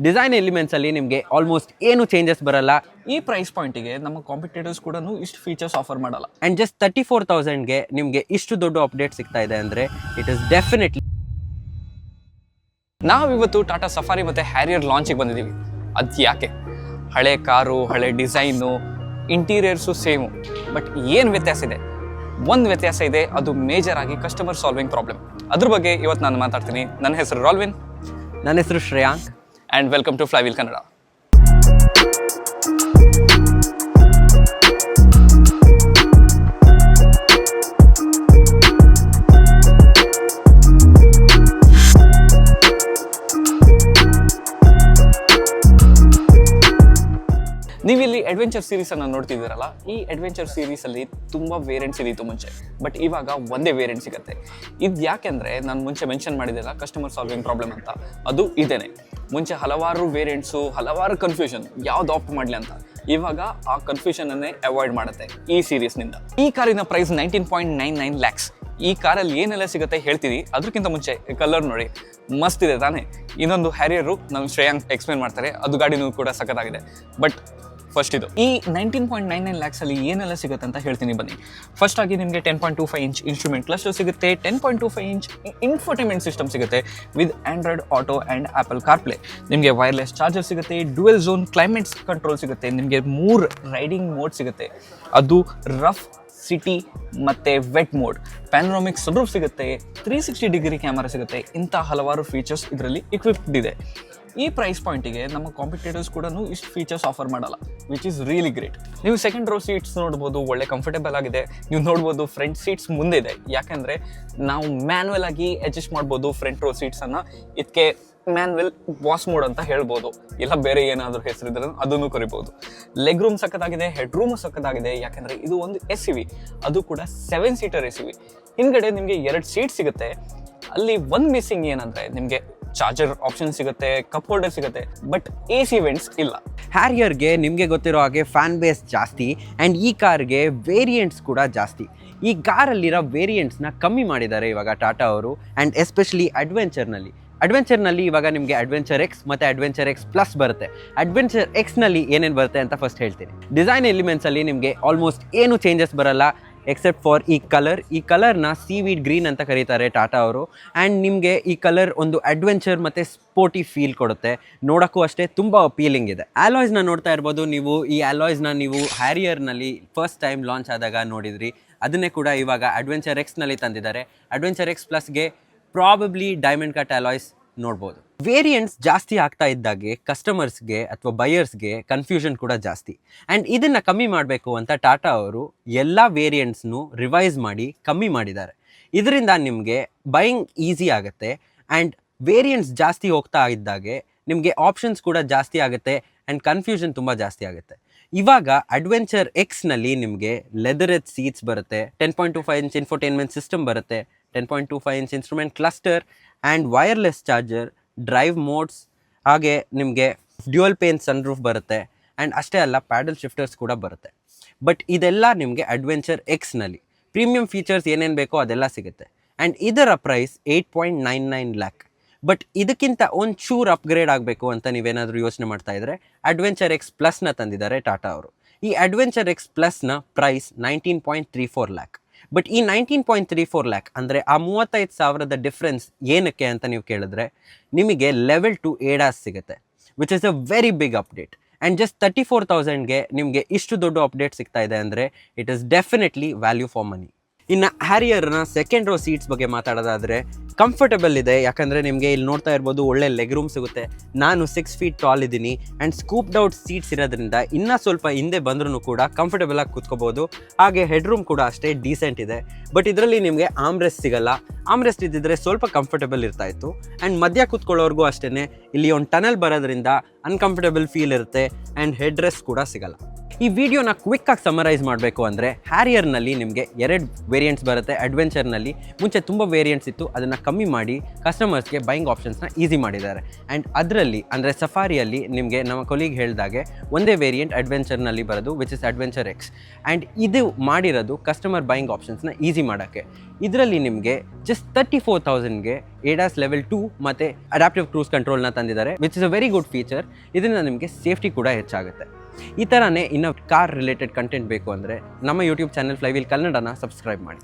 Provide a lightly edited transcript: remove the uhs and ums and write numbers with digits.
Design ಎಲಿಮೆಂಟ್ಸಲ್ಲಿ ನಿಮಗೆ almost ಏನು changes ಬರಲ್ಲ. ಈ ಪ್ರೈಸ್ ಪಾಯಿಂಟಿಗೆ ನಮ್ಮ ಕಾಂಪಿಟೇಟರ್ಸ್ ಕೂಡ ಇಷ್ಟು ಫೀಚರ್ಸ್ ಆಫರ್ ಮಾಡಲ್ಲ. ಆ್ಯಂಡ್ ಜಸ್ಟ್ 34,000ಗೆ ನಿಮಗೆ ಇಷ್ಟು ದೊಡ್ಡ ಅಪ್ಡೇಟ್ ಸಿಗ್ತಾ ಇದೆ ಅಂದರೆ ಇಟ್ ಇಸ್ ಡೆಫಿನೆಟ್ಲಿ. ನಾವಿವತ್ತು ಟಾಟಾ ಸಫಾರಿ ಮತ್ತು ಹ್ಯಾರಿಯರ್ ಲಾಂಚಿಗೆ ಬಂದಿದ್ದೀವಿ. ಅದು ಯಾಕೆ? ಹಳೆ ಕಾರು, ಹಳೆ ಡಿಸೈನು, ಇಂಟೀರಿಯರ್ಸು ಸೇಮು, ಬಟ್ ಏನು ವ್ಯತ್ಯಾಸ ಇದೆ? ಒಂದು ವ್ಯತ್ಯಾಸ ಇದೆ, ಅದು ಮೇಜರ್ ಆಗಿ ಕಸ್ಟಮರ್ ಸಾಲ್ವಿಂಗ್ ಪ್ರಾಬ್ಲಮ್. ಅದ್ರ ಬಗ್ಗೆ ಇವತ್ತು ನಾನು ಮಾತಾಡ್ತೀನಿ. ನನ್ನ ಹೆಸರು ರಾಲ್ವಿನ್. ನನ್ನ ಹೆಸರು Shreyank. And welcome to Flywheel Kannada. ನೀವಿಲ್ಲಿ ಅಡ್ವೆಂಚರ್ ಸೀರೀಸನ್ನು ನೋಡ್ತಿದ್ದೀರಲ್ಲ, ಈ ಅಡ್ವೆಂಚರ್ ಸೀರೀಸಲ್ಲಿ ತುಂಬ ವೇರಿಯಂಟ್ಸ್ ಇದ್ದಿತ್ತು ಮುಂಚೆ, ಬಟ್ ಇವಾಗ ಒಂದೇ ವೇರಿಯಂಟ್ ಸಿಗುತ್ತೆ. ಇದು ಯಾಕೆಂದರೆ ನಾನು ಮುಂಚೆ ಮೆನ್ಷನ್ ಮಾಡಿದ್ದೆಲ್ಲ ಕಸ್ಟಮರ್ ಸಾಲ್ವಿಂಗ್ ಪ್ರಾಬ್ಲಮ್ ಅಂತ, ಅದು ಇದೇನೆ. ಮುಂಚೆ ಹಲವಾರು ವೇರಿಯಂಟ್ಸು, ಹಲವಾರು ಕನ್ಫ್ಯೂಷನ್, ಯಾವ್ದು ಆಪ್ಟ್ ಮಾಡಲಿ ಅಂತ. ಇವಾಗ ಆ ಕನ್ಫ್ಯೂಷನನ್ನೇ ಅವಾಯ್ಡ್ ಮಾಡುತ್ತೆ ಈ ಸೀರೀಸ್ನಿಂದ. ಈ ಕಾರಿನ ಪ್ರೈಸ್ 19.99 lakhs. ಈ ಕಾರಲ್ಲಿ ಏನೆಲ್ಲ ಸಿಗುತ್ತೆ ಹೇಳ್ತೀವಿ. ಅದಕ್ಕಿಂತ ಮುಂಚೆ ಕಲರ್ ನೋಡಿ, ಮಸ್ತ್ ಇದೆ ತಾನೇ. ಇನ್ನೊಂದು ಹ್ಯಾರಿಯರು ನಮ್ಮ ಶ್ರೇಯಾಂಕ್ ಎಕ್ಸ್ಪ್ಲೇನ್ ಮಾಡ್ತಾರೆ, ಅದು ಗಾಡಿನೂ ಕೂಡ ಸಖತ್ತಾಗಿದೆ. ಬಟ್ ಫಸ್ಟ್ ಇದು ಈ 19.99 lakhs ಅಲ್ಲಿ ಏನೆಲ್ಲ ಸಿಗುತ್ತೆ ಅಂತ ಹೇಳ್ತೀನಿ ಬನ್ನಿ. ಫಸ್ಟ್ ಆಗಿ ನಿಮಗೆ 10.25 inch ಇನ್ಸ್ಟ್ರೂಮೆಂಟ್ ಕ್ಲಸ್ಟರ್ ಸಿಗುತ್ತೆ, 10.25 inch ಇನ್ಫೋಟೈನ್ಮೆಂಟ್ ಸಿಸ್ಟಮ್ ಸಿಗುತ್ತೆ with Android auto and apple CarPlay. ನಿಮಗೆ ವೈರ್ಲೆಸ್ ಚಾರ್ಜರ್ ಸಿಗುತ್ತೆ, ಡ್ಯುಯಲ್ ಝೋನ್ ಕ್ಲೈಮೇಟ್ ಕಂಟ್ರೋಲ್ ಸಿಗುತ್ತೆ, ನಿಮಗೆ 3 ರೈಡಿಂಗ್ ಮೋಡ್ ಸಿಗುತ್ತೆ, ಅದು ರಫ್, ಸಿಟಿ ಮತ್ತು ವೆಟ್ ಮೋಡ್. ಪ್ಯಾನೋರಾಮಿಕ್ ಸನ್ರೂಫ್ ಸಿಗುತ್ತೆ, 360 ಡಿಗ್ರಿ ಕ್ಯಾಮರಾ ಸಿಗುತ್ತೆ. ಇಂಥ ಹಲವಾರು ಫೀಚರ್ಸ್ ಇದರಲ್ಲಿ ಇಕ್ವಿಪ್ಡ್ ಇದೆ. ಈ ಪ್ರೈಸ್ ಪಾಯಿಂಟಿಗೆ ನಮ್ಮ ಕಾಂಪಿಟೇಟರ್ಸ್ ಕೂಡ ಇಷ್ಟು ಫೀಚರ್ಸ್ ಆಫರ್ ಮಾಡಲ್ಲ, ವಿಚ್ ಈಸ್ ರಿಯಲಿ ಗ್ರೇಟ್. ನೀವು ಸೆಕೆಂಡ್ ರೋ ಸೀಟ್ಸ್ ನೋಡ್ಬೋದು, ಒಳ್ಳೆ ಕಂಫರ್ಟೇಬಲ್ ಆಗಿದೆ. ನೀವು ನೋಡ್ಬೋದು ಫ್ರಂಟ್ ಸೀಟ್ಸ್ ಮುಂದೆ ಇದೆ, ಯಾಕೆಂದರೆ ನಾವು ಮ್ಯಾನ್ಯಲ್ ಆಗಿ ಅಡ್ಜಸ್ಟ್ ಮಾಡ್ಬೋದು ಫ್ರಂಟ್ ರೋ ಸೀಟ್ಸನ್ನು. ಇದಕ್ಕೆ ಮ್ಯಾನ್ಯಲ್ ಬಾಸ್ ಮೋಡ್ ಅಂತ ಹೇಳ್ಬೋದು, ಇಲ್ಲ ಬೇರೆ ಏನಾದರೂ ಹೆಸರಿದ್ರೆ ಅದನ್ನು ಕರಿಬೋದು. ಲೆಗ್ ರೂಮ್ ಸಕ್ಕತ್ತಾಗಿದೆ, ಹೆಡ್ ರೂಮ್ ಸಕ್ಕತ್ತಾಗಿದೆ, ಯಾಕೆಂದರೆ ಇದು ಒಂದು SUV, ಅದು ಕೂಡ 7 ಸೀಟರ್ SUV. ಹಿಂದ್ಗಡೆ ನಿಮಗೆ 2 ಸೀಟ್ ಸಿಗುತ್ತೆ. ಅಲ್ಲಿ ಒಂದು ಮಿಸ್ಸಿಂಗ್ ಏನಂದರೆ ನಿಮಗೆ ಚಾರ್ಜರ್ ಆಪ್ಷನ್ ಸಿಗುತ್ತೆ, ಕಪ್ ಹೋಲ್ಡರ್ ಸಿಗುತ್ತೆ, ಬಟ್ AC ವೆಂಟ್ಸ್ ಇಲ್ಲ. ಹ್ಯಾರಿಯರ್ಗೆ ನಿಮಗೆ ಗೊತ್ತಿರೋ ಹಾಗೆ ಫ್ಯಾನ್ ಬೇಸ್ ಜಾಸ್ತಿ, ಆ್ಯಂಡ್ ಈ ಕಾರ್ಗೆ ವೇರಿಯಂಟ್ಸ್ ಕೂಡ ಜಾಸ್ತಿ. ಈ ಕಾರಲ್ಲಿರೋ ವೇರಿಯಂಟ್ಸ್ನ ಕಮ್ಮಿ ಮಾಡಿದ್ದಾರೆ ಇವಾಗ ಟಾಟಾ ಅವರು, ಆ್ಯಂಡ್ ಎಸ್ಪೆಷಲಿ ಅಡ್ವೆಂಚರ್ನಲ್ಲಿ ಇವಾಗ ನಿಮಗೆ ಅಡ್ವೆಂಚರ್ ಎಕ್ಸ್ ಮತ್ತು ಅಡ್ವೆಂಚರ್ ಎಕ್ಸ್ ಪ್ಲಸ್ ಬರುತ್ತೆ. ಅಡ್ವೆಂಚರ್ ಎಕ್ಸ್ನಲ್ಲಿ ಏನೇನು ಬರುತ್ತೆ ಅಂತ ಫಸ್ಟ್ ಹೇಳ್ತೀನಿ. ಡಿಸೈನ್ ಎಲಿಮೆಂಟ್ಸಲ್ಲಿ ನಿಮಗೆ ಆಲ್ಮೋಸ್ಟ್ ಏನು ಚೇಂಜಸ್ ಬರಲ್ಲ ಎಕ್ಸೆಪ್ಟ್ ಫಾರ್ ಈ ಕಲರ್ನ ಸೀವೀಡ್ ಗ್ರೀನ್ ಅಂತ ಕರೀತಾರೆ ಟಾಟಾ ಅವರು. ಆ್ಯಂಡ್ ನಿಮಗೆ ಈ ಕಲರ್ ಒಂದು ಅಡ್ವೆಂಚರ್ ಮತ್ತು ಸ್ಪೋರ್ಟಿ ಫೀಲ್ ಕೊಡುತ್ತೆ, ನೋಡೋಕ್ಕೂ ಅಷ್ಟೇ ತುಂಬ ಅಪೀಲಿಂಗ್ ಇದೆ. ಆಲಾಯ್ಸ್ನ ನೋಡ್ತಾ ಇರ್ಬೋದು ನೀವು. ಈ ಆಲಾಯ್ಸ್ನ ನೀವು ಹ್ಯಾರಿಯರ್ನಲ್ಲಿ ಫಸ್ಟ್ ಟೈಮ್ ಲಾಂಚ್ ಆದಾಗ ನೋಡಿದ್ರಿ, ಅದನ್ನೇ ಕೂಡ ಇವಾಗ ಅಡ್ವೆಂಚರ್ ಎಕ್ಸ್ನಲ್ಲಿ ತಂದಿದ್ದಾರೆ. ಅಡ್ವೆಂಚರ್ ಎಕ್ಸ್ ಪ್ಲಸ್ಗೆ ಪ್ರಾಬಬ್ಲಿ ಡೈಮಂಡ್ ಕಟ್ ಅಲಾಯ್ಸ್ ನೋಡ್ಬೋದು. ವೇರಿಯಂಟ್ಸ್ ಜಾಸ್ತಿ ಆಗ್ತಾ ಇದ್ದಾಗೆ ಕಸ್ಟಮರ್ಸ್ಗೆ ಅಥವಾ ಬಯರ್ಸ್ಗೆ ಕನ್ಫ್ಯೂಷನ್ ಕೂಡ ಜಾಸ್ತಿ. ಆ್ಯಂಡ್ ಇದನ್ನು ಕಮ್ಮಿ ಮಾಡಬೇಕು ಅಂತ ಟಾಟಾ ಅವರು ಎಲ್ಲ ವೇರಿಯಂಟ್ಸ್ನು ರಿವೈಸ್ ಮಾಡಿ ಕಮ್ಮಿ ಮಾಡಿದ್ದಾರೆ. ಇದರಿಂದ ನಿಮಗೆ ಬೈಯಿಂಗ್ ಈಸಿ ಆಗುತ್ತೆ. ಆ್ಯಂಡ್ ವೇರಿಯಂಟ್ಸ್ ಜಾಸ್ತಿ ಹೋಗ್ತಾ ಇದ್ದಾಗೆ ನಿಮಗೆ ಆಪ್ಷನ್ಸ್ ಕೂಡ ಜಾಸ್ತಿ ಆಗುತ್ತೆ, ಆ್ಯಂಡ್ ಕನ್ಫ್ಯೂಷನ್ ತುಂಬ ಜಾಸ್ತಿ ಆಗುತ್ತೆ. ಇವಾಗ ಅಡ್ವೆಂಚರ್ ಎಕ್ಸ್ನಲ್ಲಿ ನಿಮಗೆ ಲೆದರ್ ಎತ್ ಸೀಟ್ಸ್ ಬರುತ್ತೆ, 10.25 inch ಇನ್ಫೋಟೈನ್ಮೆಂಟ್ ಸಿಸ್ಟಮ್ ಬರುತ್ತೆ, 10.25 inch instrument cluster and wireless charger, drive modes, ಹಾಗೆ ನಿಮಗೆ ಡ್ಯುಯಲ್ ಪೇನ್ ಸನ್ರೂಫ್ ಬರುತ್ತೆ. ಆ್ಯಂಡ್ ಅಷ್ಟೇ ಅಲ್ಲ, ಪ್ಯಾಡಲ್ ಶಿಫ್ಟರ್ಸ್ ಕೂಡ ಬರುತ್ತೆ. ಬಟ್ ಇದೆಲ್ಲ ನಿಮಗೆ ಅಡ್ವೆಂಚರ್ ಎಕ್ಸ್ನಲ್ಲಿ ಪ್ರೀಮಿಯಂ ಫೀಚರ್ಸ್ ಏನೇನು ಬೇಕೋ ಅದೆಲ್ಲ ಸಿಗುತ್ತೆ. ಆ್ಯಂಡ್ ಇದರ ಪ್ರೈಸ್ 8.99 lakh. ಬಟ್ ಇದಕ್ಕಿಂತ ಒಂಚೂರು ಅಪ್ಗ್ರೇಡ್ ಆಗಬೇಕು ಅಂತ ನೀವೇನಾದರೂ ಯೋಚನೆ ಮಾಡ್ತಾ ಇದ್ದರೆ ಅಡ್ವೆಂಚರ್ ಎಕ್ಸ್ ಪ್ಲಸ್ನ ತಂದಿದ್ದಾರೆ ಟಾಟಾ ಅವರು. ಈ ಅಡ್ವೆಂಚರ್ ಎಕ್ಸ್ ಪ್ಲಸ್ನ ಪ್ರೈಸ್ 19.34 lakh. ಬಟ್ ಈ 19.34 lakh ಅಂದರೆ ಆ 35,000 ಡಿಫ್ರೆನ್ಸ್ ಏನಕ್ಕೆ ಅಂತ ನೀವು ಕೇಳಿದ್ರೆ, ನಿಮಗೆ ಲೆವೆಲ್ 2 ADAS ಸಿಗುತ್ತೆ, which is a very big update. And just 34,000ಗೆ ನಿಮಗೆ ಇಷ್ಟು ದೊಡ್ಡ ಅಪ್ಡೇಟ್ ಸಿಗ್ತಾ ಇದೆ ಅಂದರೆ it is definitely value for money. ಇನ್ನು ಹ್ಯಾರಿಯರ್ನ ಸೆಕೆಂಡ್ ರೋ ಸೀಟ್ಸ್ ಬಗ್ಗೆ ಮಾತಾಡೋದಾದರೆ ಕಂಫರ್ಟಬಲ್ ಇದೆ, ಯಾಕಂದರೆ ನಿಮಗೆ ಇಲ್ಲಿ ನೋಡ್ತಾ ಇರ್ಬೋದು ಒಳ್ಳೆ ಲೆಗ್ ರೂಮ್ ಸಿಗುತ್ತೆ. ನಾನು 6 feet ಟಾಲ್ ಇದ್ದೀನಿ, ಆ್ಯಂಡ್ ಸ್ಕೂಪ್ಡ್ ಔಟ್ ಸೀಟ್ಸ್ ಇರೋದ್ರಿಂದ ಇನ್ನೂ ಸ್ವಲ್ಪ ಹಿಂದೆ ಬಂದ್ರೂ ಕೂಡ ಕಂಫರ್ಟಬಲ್ ಆಗಿ ಕೂತ್ಕೋಬೋದು. ಹಾಗೆ ಹೆಡ್ ರೂಮ್ ಕೂಡ ಅಷ್ಟೇ ಡೀಸೆಂಟ್ ಇದೆ. ಬಟ್ ಇದರಲ್ಲಿ ನಿಮಗೆ ಆಮ್ರೆಸ್ಟ್ ಸಿಗಲ್ಲ. ಆಮ್ರೆಸ್ಟ್ ಇದ್ದಿದ್ರೆ ಸ್ವಲ್ಪ ಕಂಫರ್ಟಬಲ್ ಇರ್ತಾಯಿತ್ತು. ಆ್ಯಂಡ್ ಮಧ್ಯ ಕೂತ್ಕೊಳ್ಳೋರ್ಗೂ ಅಷ್ಟೇ ಇಲ್ಲಿ ಒಂದು ಟನಲ್ ಬರೋದ್ರಿಂದ ಅನ್ಕಂಫರ್ಟಬಲ್ ಫೀಲ್ ಇರುತ್ತೆ, ಆ್ಯಂಡ್ ಹೆಡ್ ರೆಸ್ಟ್ ಕೂಡ ಸಿಗಲ್ಲ. ಈ ವಿಡಿಯೋನ ಕ್ವಿಕ್ಕಾಗಿ ಸಮರೈಸ್ ಮಾಡಬೇಕು ಅಂದರೆ ಹ್ಯಾರಿಯರ್ನಲ್ಲಿ ನಿಮಗೆ 2 ವೇರಿಯಂಟ್ಸ್ ಬರುತ್ತೆ. ಅಡ್ವೆಂಚರ್ನಲ್ಲಿ ಮುಂಚೆ ತುಂಬ ವೇರಿಯಂಟ್ಸ್ ಇತ್ತು, ಅದನ್ನು ಕಮ್ಮಿ ಮಾಡಿ ಕಸ್ಟಮರ್ಸ್ಗೆ ಬೈಯಿಂಗ್ ಆಪ್ಷನ್ಸ್ನ ಈಸಿ ಮಾಡಿದ್ದಾರೆ. ಆ್ಯಂಡ್ ಅದರಲ್ಲಿ ಅಂದರೆ ಸಫಾರಿಯಲ್ಲಿ ನಿಮಗೆ ನಮ್ಮ ಕೊಲೀಗ್ ಹೇಳಿದಾಗೆ ಒಂದೇ ವೇರಿಯಂಟ್ ಅಡ್ವೆಂಚರ್ನಲ್ಲಿ ಬರೋದು which is adventure X. And ಇದು ಮಾಡಿರೋದು ಕಸ್ಟಮರ್ ಬೈಯಿಂಗ್ ಆಪ್ಷನ್ಸ್ನ ಈಸಿ ಮಾಡೋಕ್ಕೆ. ಇದರಲ್ಲಿ ನಿಮಗೆ ಜಸ್ಟ್ 34,000ಗೆ ADAS ಲೆವೆಲ್ 2 ಮತ್ತು ಅಡಾಪ್ಟಿವ್ ಕ್ರೂಸ್ ಕಂಟ್ರೋಲ್ನ ತಂದಿದ್ದಾರೆ which is a very good feature. ಇದರಿಂದ ನಿಮಗೆ ಸೇಫ್ಟಿ ಕೂಡ ಹೆಚ್ಚಾಗುತ್ತೆ. ಈ ಥರನೇ ಇನ್ನು ಕಾರ್ ರಿಲೇಟೆಡ್ ಕಂಟೆಂಟ್ ಬೇಕು ಅಂದರೆ ನಮ್ಮ ಯೂಟ್ಯೂಬ್ ಚಾನಲ್ ಫ್ಲೈವೀಲ್ ಕನ್ನಡನ ಸಬ್ಸ್ಕ್ರೈಬ್ ಮಾಡಿ.